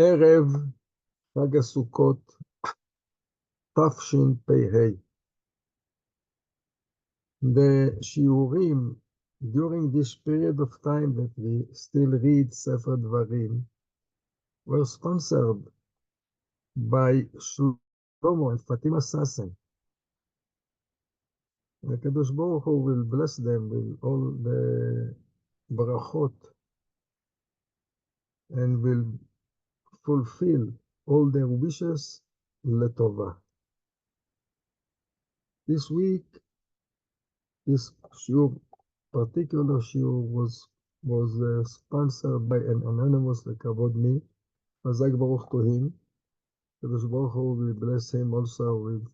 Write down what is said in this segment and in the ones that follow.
ערב חג הסוכות תשפ"ה. The shiurim during this period of time that we still read Sefer Dvarim were sponsored by Shlomo and Fatima Sassen. The Kadosh Baruch Hu will bless them with all the brachot and will fulfill all their wishes letova. This week, this particular shiur was sponsored by an anonymous Lekavod me, Chazak Baruch to him. Kadosh Baruch Hu will bless him also with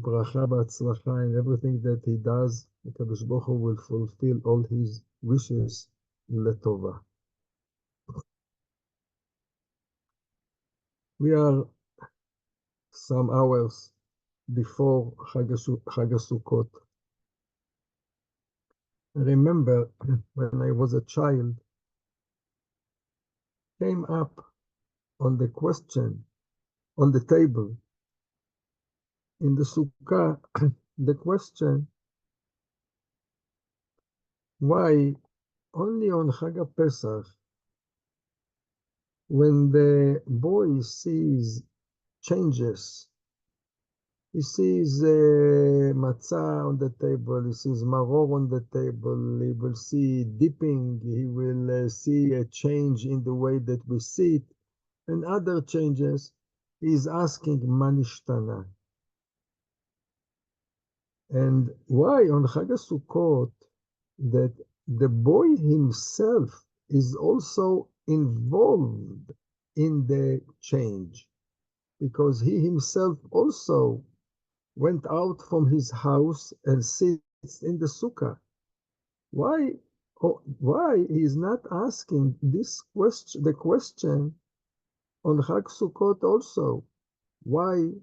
bracha b'atzlacha and everything that he does. Kadosh Baruch Hu will fulfill all his wishes letova. We are some hours before Chag HaSukkot. I remember when I was a child, came up on the question on the table in the Sukkah, the question, why only on Chag HaPesach, when the boy sees changes, he sees matzah on the table, he sees maror on the table, he will see dipping, he will see a change in the way that we sit, and other changes, he is asking ma nishtana. And why on Chag HaSukkot that the boy himself is also involved in the change, because he himself also went out from his house and sits in the sukkah. Why he is not asking this question, the question on Chag Sukkot also? Why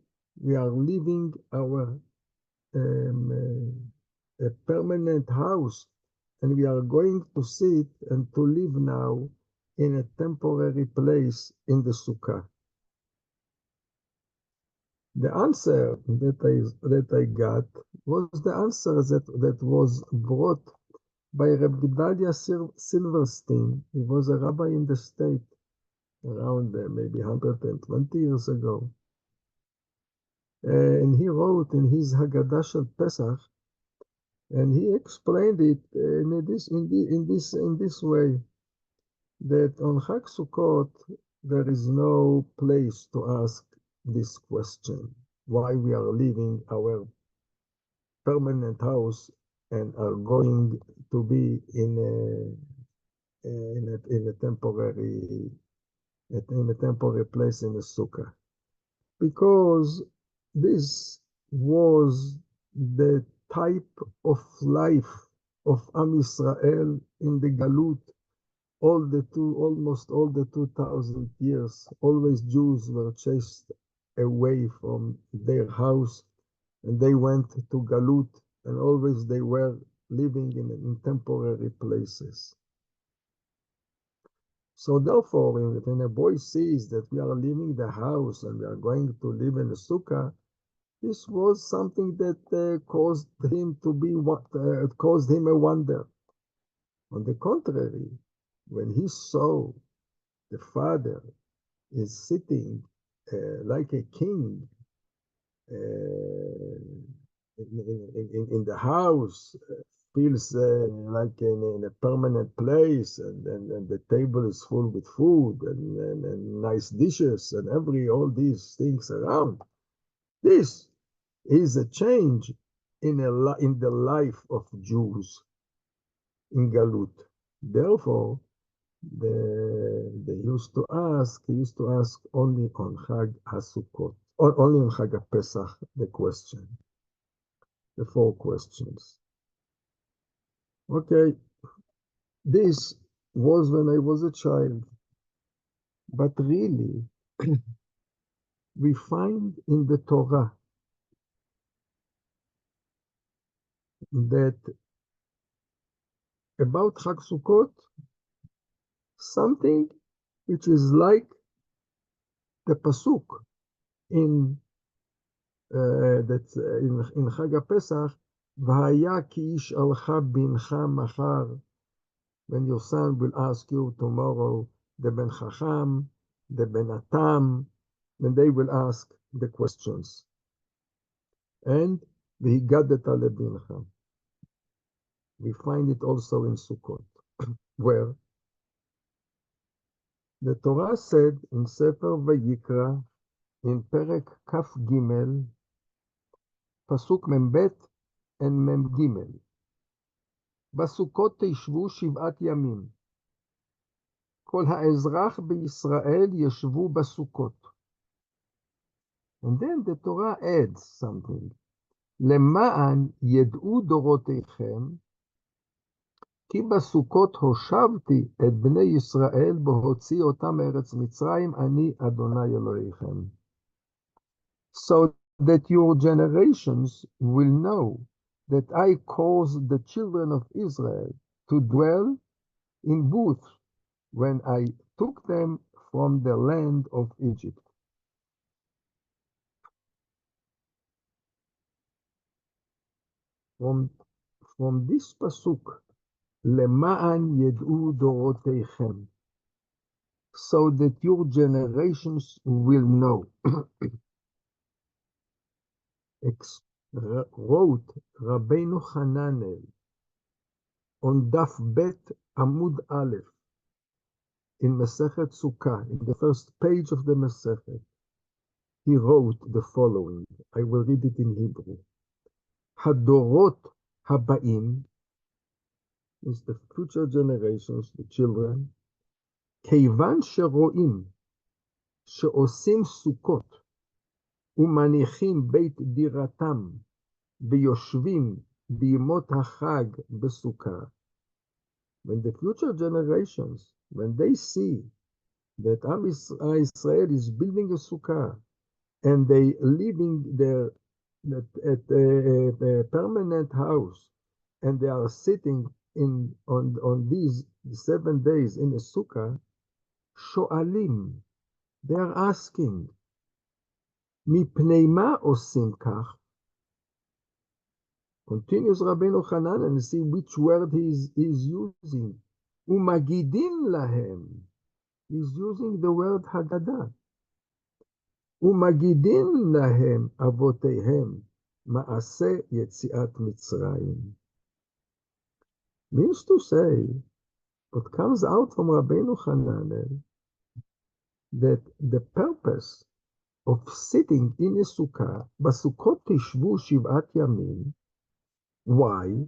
we are leaving our a permanent house and we are going to sit and to live now in a temporary place in the sukkah? The answer that I got was the answer that was brought by Rabbi Gedalia Silverstein. He was a rabbi in the state around maybe 120 years ago. And he wrote in his Haggadah Shel Pesach, and he explained it in this way, that on Chag Sukkot there is no place to ask this question, why we are leaving our permanent house and are going to be in a temporary place in a sukkah, because this was the type of life of Am Yisrael in the Galut. Almost all the 2,000 years, always Jews were chased away from their house, and they went to Galut, and always they were living in temporary places. So therefore, when a boy sees that we are leaving the house and we are going to live in a sukkah, this was something that caused him a wonder. On the contrary, when he saw the father is sitting like a king in the house, feels like in a permanent place, and the table is full with food and nice dishes and all these things around. This is a change in the life of Jews in Galut. Therefore, he used to ask only on Chag HaSukkot, or only on Chag HaPesach, the 4 questions. Okay, this was when I was a child, but really, we find in the Torah that about Chag Sukkot, something which is like the pasuk in in Chag HaPesach, V'haya ki yishalcha bincha machar, when your son will ask you tomorrow, the Ben Chacham, the Ben Atam, when they will ask the questions. And V'higadeta lebincha. We find it also in Sukkot, where the Torah said in Sefer Vayikra, in Perek Kaf Gimel, Pasuk Membet and Mem Gimel, בסוכות תשבו 7 ימים. כל האזרח בישראל ישבו בסוכות. And then the Torah adds something. למען ידעו דורותיכם, כי בסוכות הושבתי את בני ישראל בהוציא אותם מארץ מצרים, אני אדוני אלוהיכם. So that your generations will know that I caused the children of Israel to dwell in booths when I took them from the land of Egypt. From this pasuk, למען ידעו דורותיכם, so that your generations will know. Wrote Rabbeinu Hananel on Daf Bet Amud Aleph in Masechet Sukkah, in the first page of the Masechet. He wrote the following. I will read it in Hebrew. Hadorot habaim is the future generations, the children. Keivan sheroim sheosim sukkot umanichim beit diratam ויושבים בימות החג בסוכה. When the future generations, when they see that Am Israel is building a sukkah and they living there at a permanent house, and they are sitting on these 7 days in a sukkah, shoalim, they are asking, מפני מה עושים כך? Continues Rabbeinu Hanan and see which word he is using. Umagidin lahem. He's using the word Haggadah. Umagidin lahem avotehem maaseh yetziat Mitzrayim. Means to say, what comes out from Rabbeinu Hanan, that the purpose of sitting in a sukkah, basukot tishvu 7 yamim, why?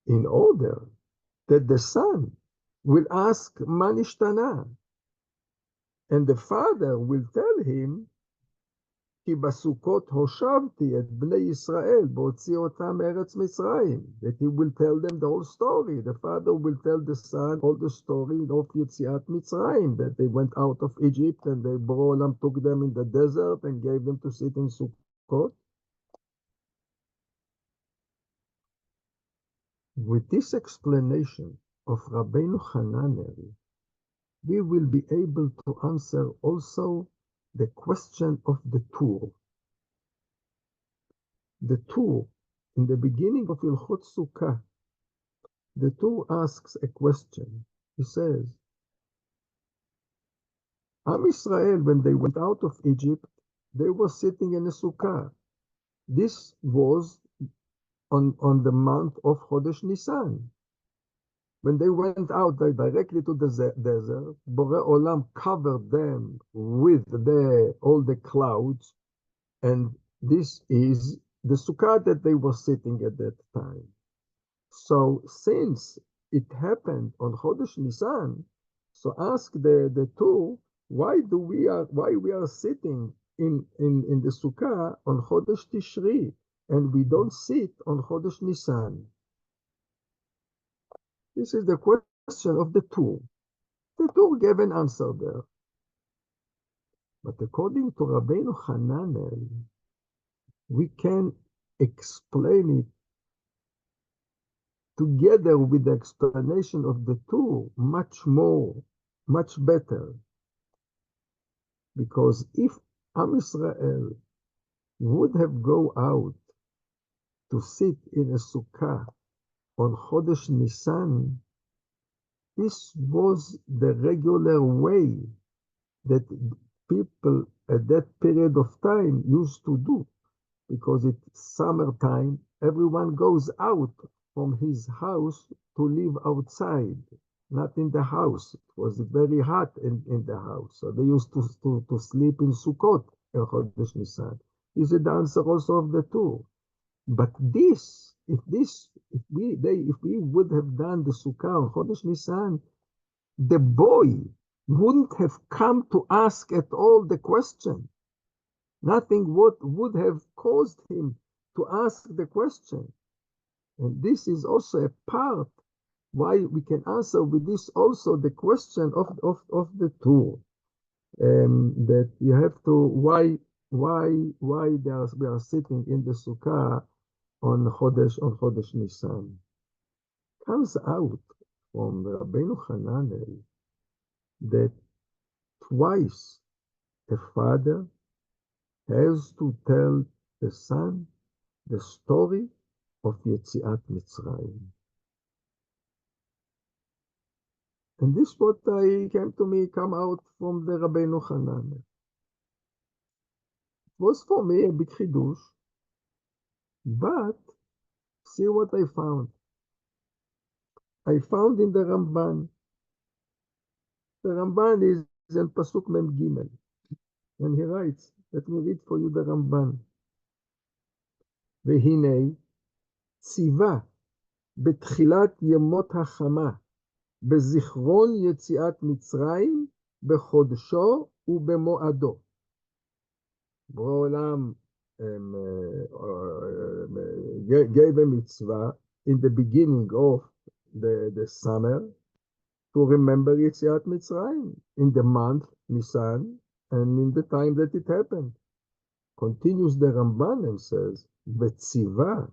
In order that the son will ask manishtana, and the father will tell him, כי בסוכות הושבתי את בני ישראל בהוציא אותם מארץ מצרים. That he will tell them the whole story. The father will tell the son all the story of יציאת מצרים, that they went out of Egypt and they Borolam took them in the desert and gave them to sit in Sukkot. With this explanation of Rabbeinu Hananel, we will be able to answer also the question of the Tur. The Tur, in the beginning of Ilchot Sukkah, the Tur asks a question. He says, Am Israel, when they went out of Egypt, they were sitting in a Sukkah. This was on the month of Chodesh Nisan. When they went out directly to the desert, Borei Olam covered them with all the clouds, and this is the sukkah that they were sitting at that time. So since it happened on Chodesh Nisan, so ask the two, why we are sitting in the sukkah on Chodesh Tishri, and we don't sit on Chodesh Nisan? This is the question of the Tur. The Tur gave an answer there. But according to Rabbeinu Hananel, we can explain it together with the explanation of the two, much better. Because if Am Israel would have go out to sit in a sukkah on Chodesh Nisan, this was the regular way that people at that period of time used to do, because it's summertime, everyone goes out from his house to live outside, not in the house. It was very hot in the house, so they used to sleep in Sukkot in Chodesh Nisan. This is the answer also of the two. But if we would have done the Sukkah on Chodesh Nisan, the boy wouldn't have come to ask at all the question. Nothing would have caused him to ask the question. And this is also a part why we can answer with this also the question of the two. That you have to, why we are sitting in the Sukkah on Chodesh Nisan. Comes out from Rabbeinu Hananel that twice a father has to tell the son the story of Yetziat Mitzrayim. And this what come out from the Rabbeinu Hananel. It was for me a big chidush, but see what I found. I found in the Ramban. The Ramban is in Pasuk Mem Gimel, and he writes, let me read for you the Ramban. והנה ציווה בתחילת ימות החמה בזיכרון יציאת מצרים בחודשו ובמועדו. בורא עולם gave a mitzvah in the beginning of the summer to remember Yetziat Mitzrayim in the month Nisan and in the time that it happened. Continues the Ramban and says, וציווה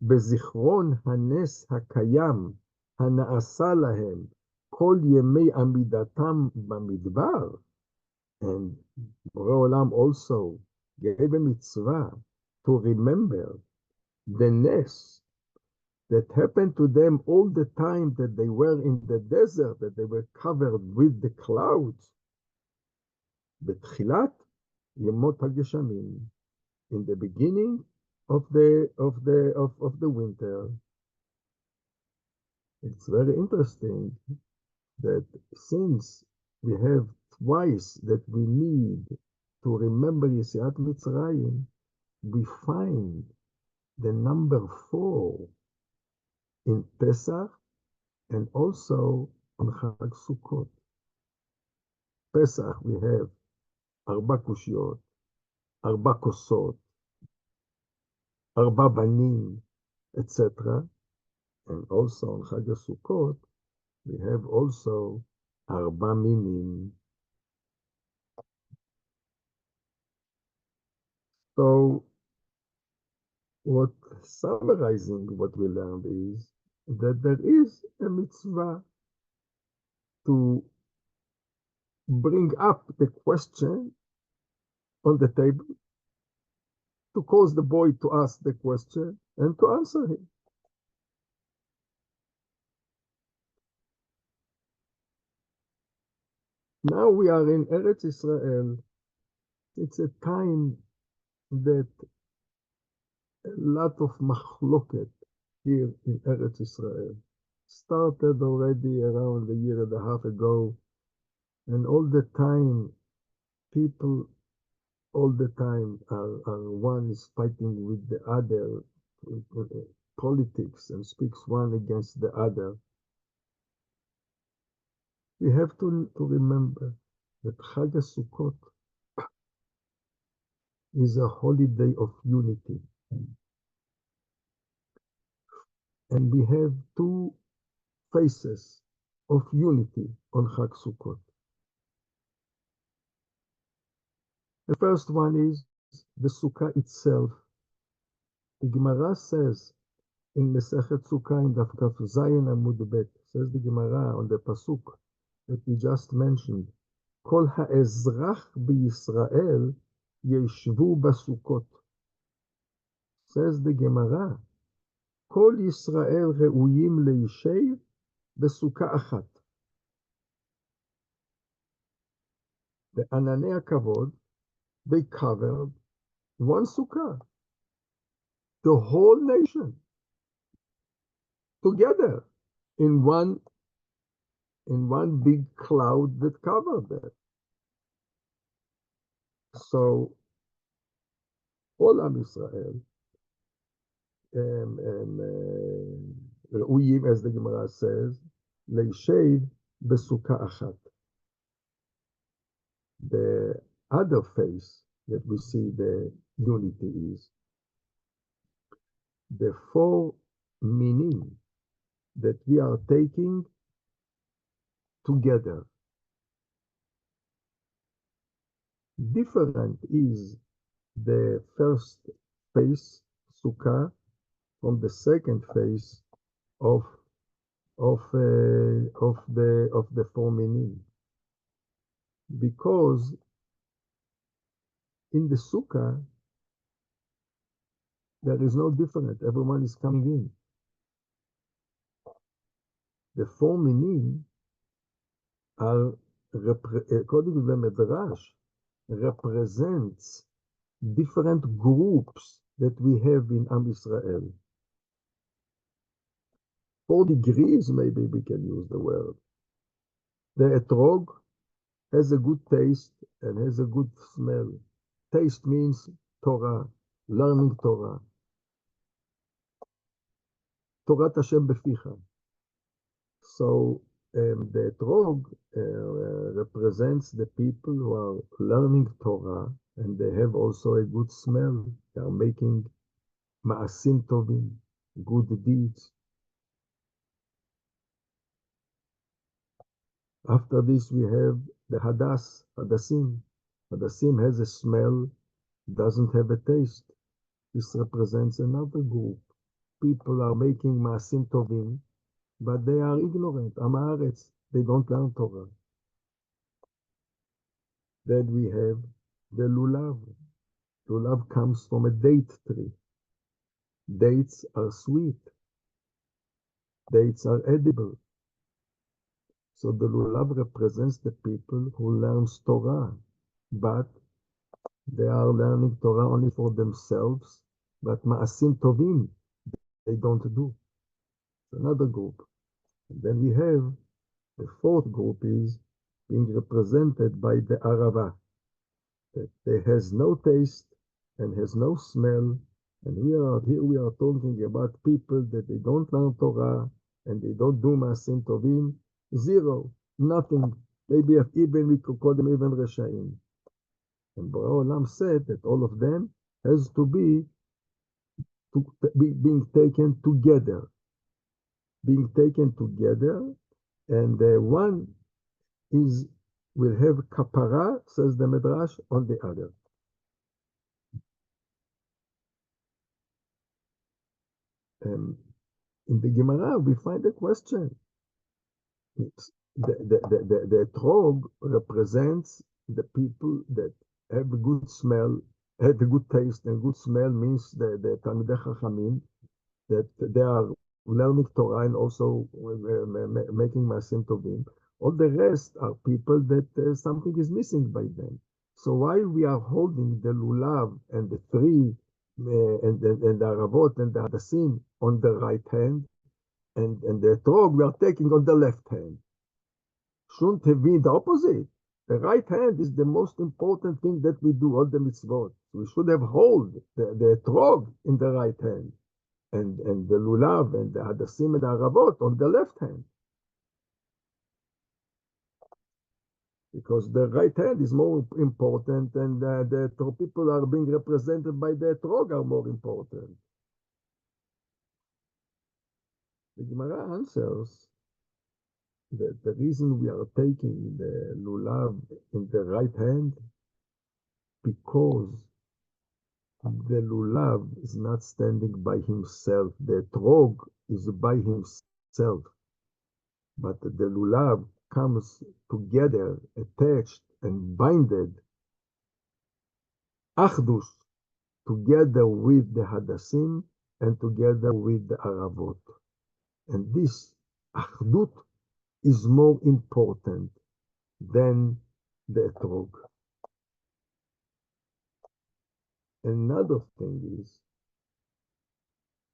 בזיכרון הנס הקיים הנעשה להם כל ימי עמידתם במדבר. And Borei Olam also gave a mitzvah to remember the nes that happened to them all the time that they were in the desert, that they were covered with the clouds. בתחילת ימות הגשמים, in the beginning of the winter. It's very interesting that since we have twice that we need to remember Yetziat Mitzrayim, we find the number 4 in Pesach and also on Chag Sukkot. Pesach we have arba kushiot, arba kosot, arba banim, etc. And also on Chag Sukkot we have also arba minim. So what summarizing what we learned is that there is a mitzvah to bring up the question on the table, to cause the boy to ask the question and to answer him. Now we are in Eretz Israel. It's a time that a lot of machloket here in Eretz Israel started already around a year and a half ago, and all the time people are one is fighting with the other, politics, and speaks one against the other. We have to remember that Chag Sukkot is a holiday of unity. And we have 2 faces of unity on Chag Sukkot. The first one is the Sukkah itself. The Gemara says in Mesechet Sukkah in Daf Kaf Zayin Amud Bet, says the Gemara on the pasuk that we just mentioned, Kol ha'ezrach b'Yisrael yeshvu basukot. Says the Gemara, Kol Yisrael re'uyim leishev בסוכה אחת. The Ananei HaKavod, they covered one sukkah, the whole nation, together in one big cloud that covered that. So all Am Israel, ראויים, as the Gemara says, להישב בסוכה אחת. The other face that we see the unity is the 4 minim that we are taking together. Different is the first face, Sukkah, from the second face of the 4 minim. Because in the Sukkah, there is no difference. Everyone is coming in. The 4 minim are, according to the Midrash, represents different groups that we have in Am Israel. 4 degrees, maybe we can use the word. The etrog has a good taste and has a good smell. Taste means Torah, learning Torah. Torah Hashem beficha. So the etrog represents the people who are learning Torah, and they have also a good smell. They are making ma'asim tovim, good deeds. After this, we have the hadassim. Hadassim has a smell, doesn't have a taste. This represents another group. People are making ma'asim tovim, but they are ignorant. Am haaretz, they don't learn Torah. Then we have the lulav. Lulav comes from a date tree. Dates are sweet. Dates are edible. So the lulav represents the people who learn Torah, but they are learning Torah only for themselves, but ma'asim tovim they don't do. It's another group. And then we have the 4th group is being represented by the arba, that has no taste and has no smell. And we are talking about people that they don't learn Torah and they don't do ma'asim tovim. Zero, nothing. Maybe even we could call them even Reshaim. And Borei Olam said that all of them has to be being taken together. Being taken together, and one will have kapara, says the Midrash, on the other. In the Gemara, we find a question. The etrog represents the people that have a good smell, have a good taste, and good smell means the Talmidei Chachamim, that they are learning Torah and also making ma'asim tovim. All the rest are people that something is missing by them. So while we are holding the lulav and the tree and the aravot and the hadassim on the right hand, and the etrog we are taking on the left hand. Shouldn't have been the opposite. The right hand is the most important thing that we do, all the mitzvot. We should have hold the etrog in the right hand, and the lulav and the hadassim and the aravot on the left hand. Because the right hand is more important, and the people are being represented by the etrog are more important. The Gemara answers that the reason we are taking the lulav in the right hand, because the lulav is not standing by himself. The etrog is by himself. But the lulav comes together, attached and binded, achdus, together with the hadassim and together with the aravot. And this achdut is more important than the etrog. Another thing is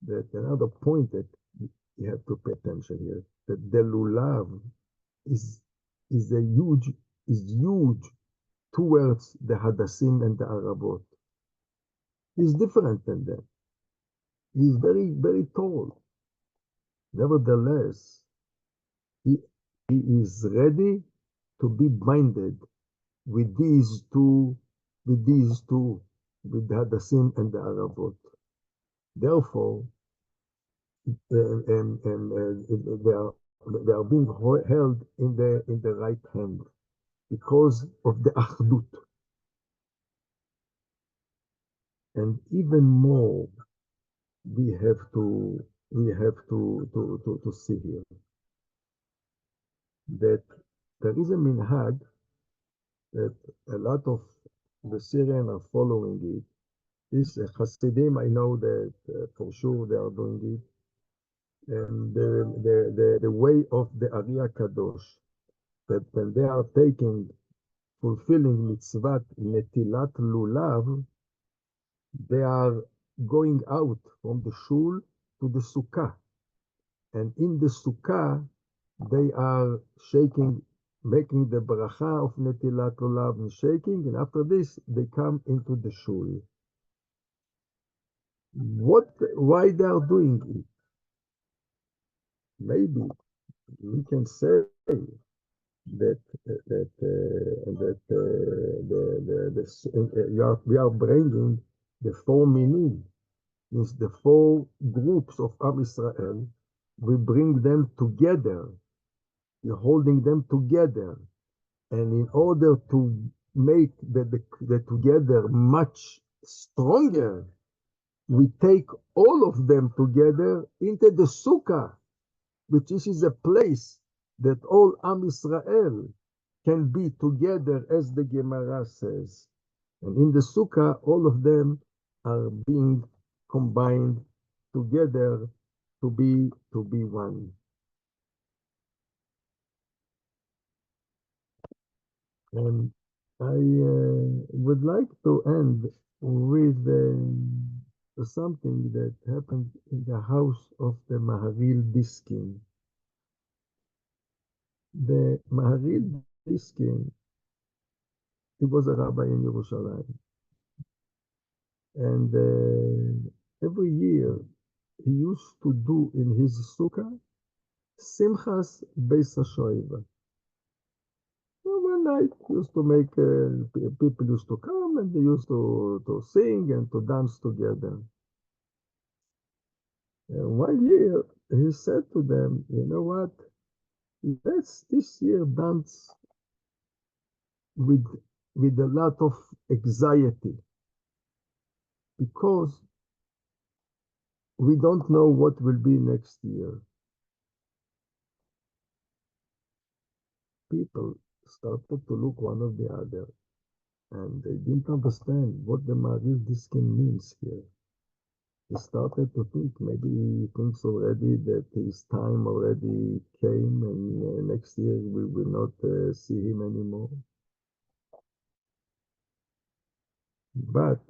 that another point that you have to pay attention here, that the lulav is huge towards the hadassim and the aravot. He's different than them. He's very, very tall. Nevertheless, he is ready to be binded with these two, with the hadassim and the aravot. Therefore, they are being held in the right hand because of the achdut. And even more, we have to see here that there is a minhag that a lot of the Syrian are following it. This Hasidim, I know that for sure they are doing it. And the way of the Ariya Kadosh, that when they are fulfilling mitzvat netilat lulav, they are going out from the shul to the sukkah. And in the sukkah, they are shaking, making the bracha of netilat lulav and shaking, and after this, they come into the shul. Why they are doing it? Maybe we can say that we are bringing the four minim, means the four groups of Am Israel. We bring them together. We're holding them together, and in order to make the together much stronger, we take all of them together into the Sukkah, which is a place that all Am Israel can be together, as the Gemara says. And in the Sukkah, all of them are being combined together to be one. And I would like to end with something that happened in the house of the Maharil Diskin. The Maharil Diskin, he was a rabbi in Yerushalayim. And every year he used to do in his sukkah Simchas Beis HaShoeva. One night he used to make, people used to come and they used to sing and to dance together. And one year he said to them, you know what, let's this year dance with a lot of anxiety, because we don't know what will be next year. People started to look one of the other, and they didn't understand what the Maharil Diskin means here. They started to think, maybe he thinks already that his time already came, and next year we will not see him anymore. But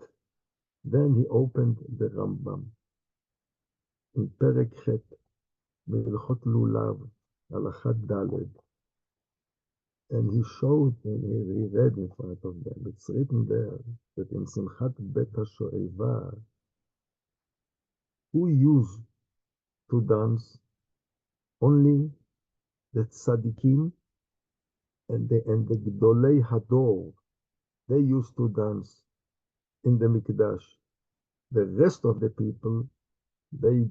then he opened the Rambam in Perek Chet, Milchot Lulav, Halachat Daled. And he showed, and he read in front of them, it's written there, that in Simchat Bet HaShoeva, who used to dance? Only the tzaddikim and the Gdolei Hador, they used to dance in the Mikdash. The rest of the people, they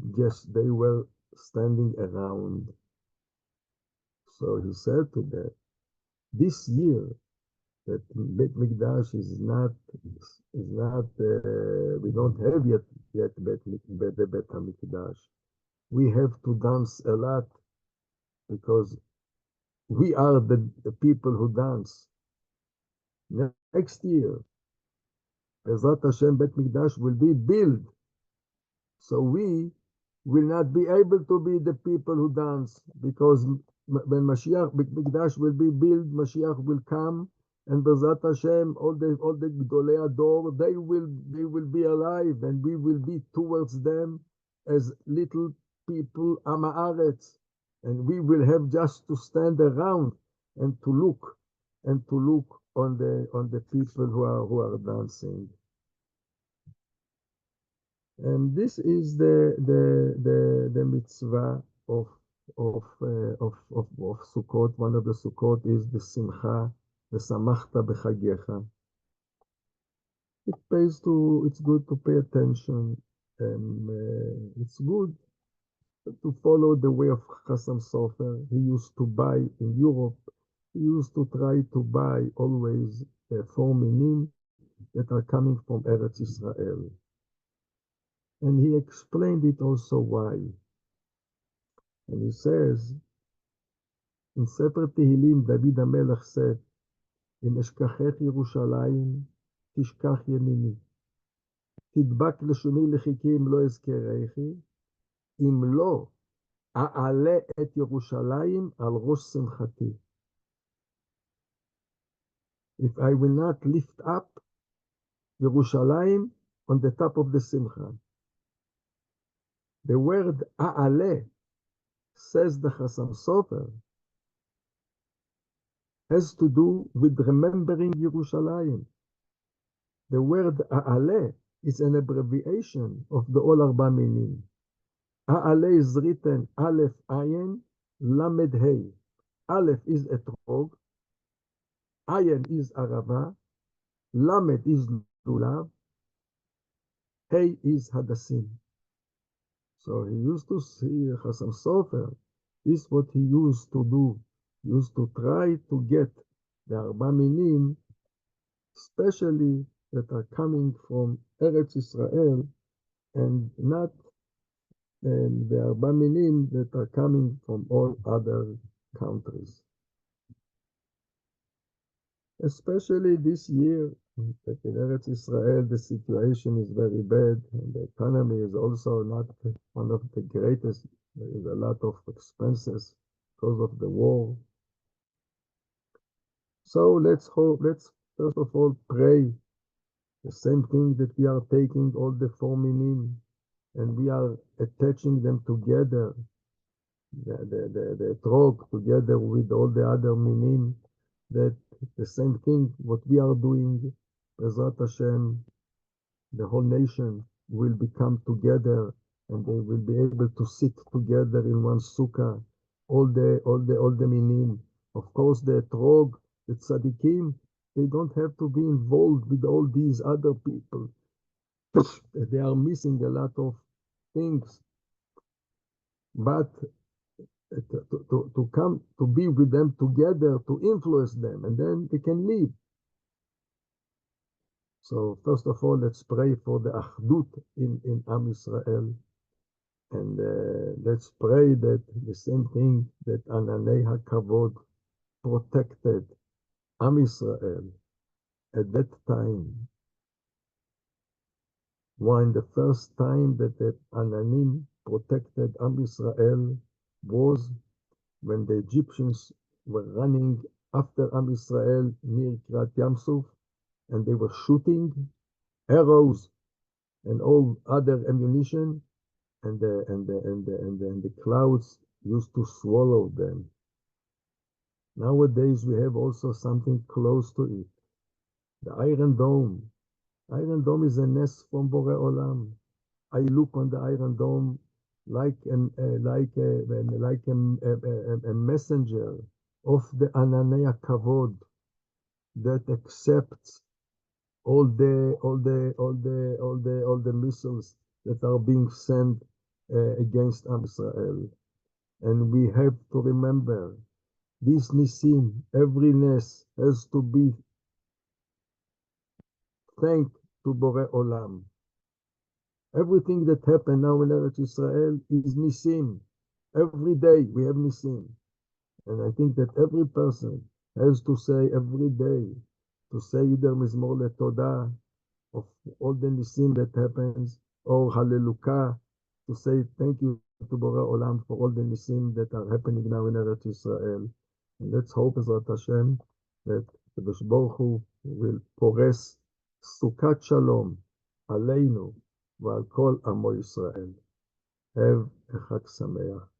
were standing around. So he said to them, this year, that Bet Mikdash is not, we don't have yet the Bet HaMikdash. We have to dance a lot because we are the people who dance. Next year, Bezrat Hashem, Bet Mikdash will be built. So we will not be able to be the people who dance, because when Mashiach, Mikdash will be built, Mashiach will come, and Bezrat Hashem, all the Gdolei Ador, they will be alive, and we will be towards them as little people, Am Haaretz, and we will have just to stand around and to look on the people who are dancing. And this is the mitzvah of Sukkot. One of the Sukkot is the Simcha, the Samachta Bechagecha. It's good to pay attention. It's good to follow the way of Chassam Sofer. He used to buy in Europe. He used to try to buy always 4 minim that are coming from Eretz Israel. And he explained it also why. And he says, in Sefer Tehillim, David HaMelech said, Im eshkachech Yerushalayim, tishkach yemini. Tidbak leshoni lechiki im lo ezkerechi, im lo a'ale et Yerushalayim al rosh simchati. If I will not lift up Yerushalayim on the top of the simcha. The word a'ale, says the Chassam Sofer, has to do with remembering Yerushalayim. The word a'ale is an abbreviation of the all arba minim. A'ale is written Aleph Ayin Lamed Hey. Aleph is etrog, Ayin is araba, Lamed is lulav, Hey is hadassim. So he used to see Chassam Sofer. This is what he used to do. He used to try to get the arba minim, especially that are coming from Eretz Israel, and not the arba minim that are coming from all other countries. Especially this year, that in Eretz Israel the situation is very bad, and the economy is also not one of the greatest. There is a lot of expenses because of the war. So let's first of all pray the same thing that we are taking all the 4 minim and we are attaching them together, the etrog together with all the other minim, that the same thing what we are doing, Bezrat Hashem, the whole nation will become together and they will be able to sit together in one sukkah, all the minim. Of course, the etrog, the tzaddikim, they don't have to be involved with all these other people. They are missing a lot of things. But to come, to be with them together, to influence them, and then they can leave. So first of all, let's pray for the achdut in Am Yisrael. And let's pray that the same thing that Ananei HaKavod protected Am Yisrael at that time. When the first time that the Ananim protected Am Yisrael was when the Egyptians were running after Am Yisrael near Kiryat Yamsuf, and they were shooting arrows and all other ammunition, and the clouds used to swallow them. Nowadays we have also something close to it. The Iron Dome. Iron Dome is a nest from Borei Olam. I look on the Iron Dome like a messenger of the Ananei HaKavod that accepts all the missiles that are being sent against Am Yisrael. And we have to remember, this nisim, every nest has to be thank to Borei Olam. Everything that happened now in Eretz Israel is nisim. Every day we have nisim. And I think that every person has to say every day, to say either Mizmor LeTodah of all the nisim that happens, or Hallelujah, to say thank you to Borei Olam for all the nisim that are happening now in Eretz Israel. And let's hope, Ezrat Hashem, that the Baruch Hu will pores Sukkot Shalom aleinu ועל כל עמו ישראל. Have a Chag Sameach.